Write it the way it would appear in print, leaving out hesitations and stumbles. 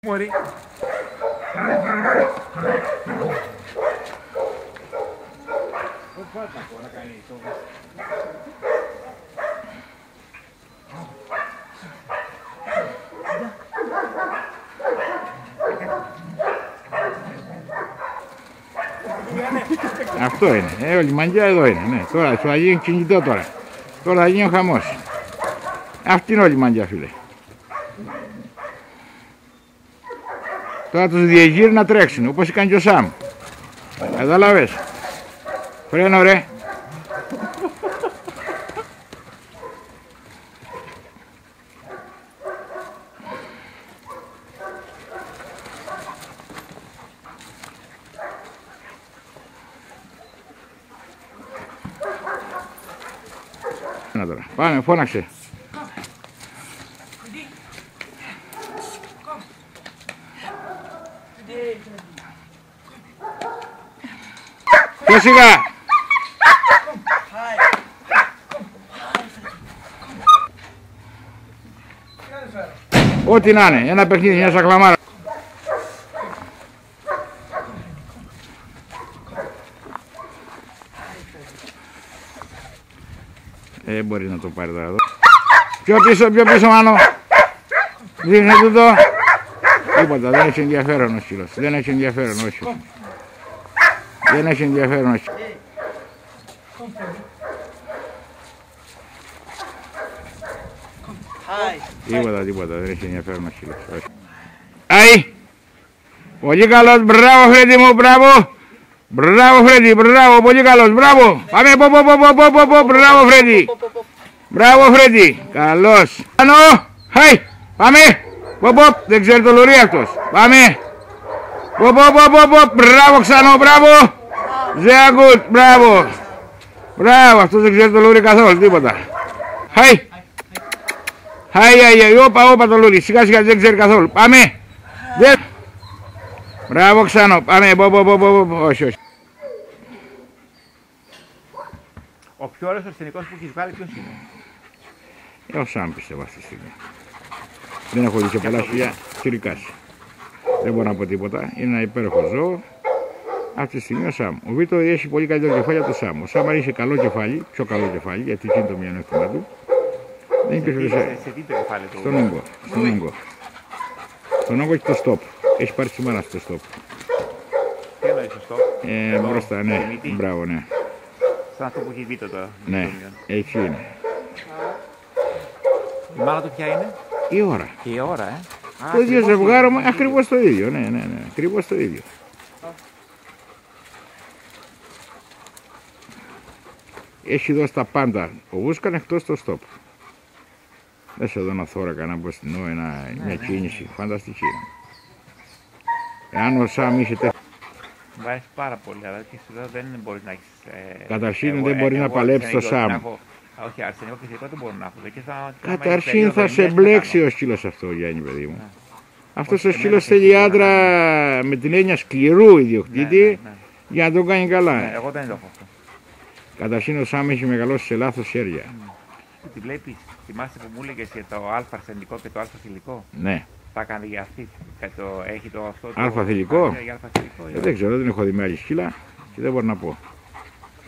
Μωρή. Αυτό είναι. Όλη η μαγιά εδώ είναι. Ναι. Τώρα θα γίνει κινητό τώρα. Τώρα θα γίνει ο χαμός. Αυτή είναι όλη η μαγιά, φίλε. Τώρα τους διεγείρει να τρέξουν, όπως έκανε και ο Σαμ. Κατάλαβες. Φρένο ρε. Τώρα. Πάμε, φώναξε. Πιο σιγά. Ό,τι να είναι, ένα παιχνίδι, μια σακλαμάρα. Μπορεί να το πάρει τώρα εδώ. Πιο πίσω Μάνο. Δείχνε τούτο. Τίποτα, δεν έχει ενδιαφέρον ο σκύλος. Δεν έχει ενδιαφέρον, όχι. Δεν έχει ενδιαφέρον, όχι. Τίποτα, δεν έχει ενδιαφέρον ο σκύλος. Αϊ! Πολύ καλός, μπράβο Φρέντι μου, μπράβο! Μπράβο Φρέντι, μπράβο, πολύ καλός, μπράβο! Πάμε, μπράβο Φρέντι! Μπράβο Φρέντι, καλός! Άνω, χαϊ, πάμε! Δεν ξέρει το λουρί αυτός, πάμε! Μπράβο ξανό, μπράβο! Sehr gut, μπράβο! Μπράβο, αυτός δεν ξέρει το λουρί καθόλου, τίποτα. Χαϊ! Χαϊ, όπα το λουρί, σιγά σιγά δεν ξέρει καθόλου, πάμε! Μπράβο ξανό, πάμε, όχι. Ο πιο ωραίος ασθενικός που έχεις βγάλει ποιος είναι? Ο Σαμ πιστεύω αυτή τη στιγμή. Δεν έχω δει και πολλά σκυλιά κυρικάς. Δεν μπορώ να πω τίποτα. Είναι ένα υπέροχο ζώο. Αυτή τη στιγμή ο Σαμ. Ο Βίτο έχει πολύ καλύτερο κεφάλι από το Σαμ. Ο Σαμ αν είχε καλό κεφάλι, πιο καλό κεφάλι, γιατί εκείνη το μειονέκτημα του. Δεν υπήρχε σε τι το κεφάλι του? Στον όγκο. Στον όγκο έχει το στόπ. Έχει πάρει σημάνα στο στόπ. Τι εννοείς το στόπ? Μπροστά, ναι. Μπράβο, ναι. Σαν αυτό που έχει Βίτο τώρα. Ναι, έτσι είναι. Η μάνα του ποια είναι? Η ώρα. Και η ώρα, Το ίδιο ζευγάρωμα, ακριβώς το ίδιο, ναι, ακριβώς το ίδιο. Έχει δώσει τα πάντα ο Βούσκαν εκτός το στόπ. Δες εδώ ένα θώρακα, ένα μπροστινό, μια κίνηση, φανταστική. Εάν ο Σαμ είχε τέτοιο... Μου αρέσει πάρα πολύ, αλλά και εδώ δεν μπορεί να έχεις... Καταρχήν δεν μπορεί να παλέψει το Σαμ. Όχι, αρσενικό και θετικό δεν μπορούν να έχουν. Καταρχήν θα σε μπλέξει ο σκύλος αυτό, Γιάννη παιδί μου. Αυτός ο σκύλος θέλει άντρα με την έννοια σκληρού ιδιοκτήτη για να τον κάνει καλά. Εγώ δεν το έχω αυτό. Καταρχήν ο Σαμ έχει μεγαλώσει σε λάθος χέρια. Τη βλέπεις, θυμάσαι που μου έλεγες για το α αρσενικό και το α θηλυκό? Ναι. Θα κάνει για αυτή. Έχει το αυτό. Α θηλυκό? Δεν ξέρω, δεν έχω δει με άλλη σκύλα και δεν μπορώ να πω.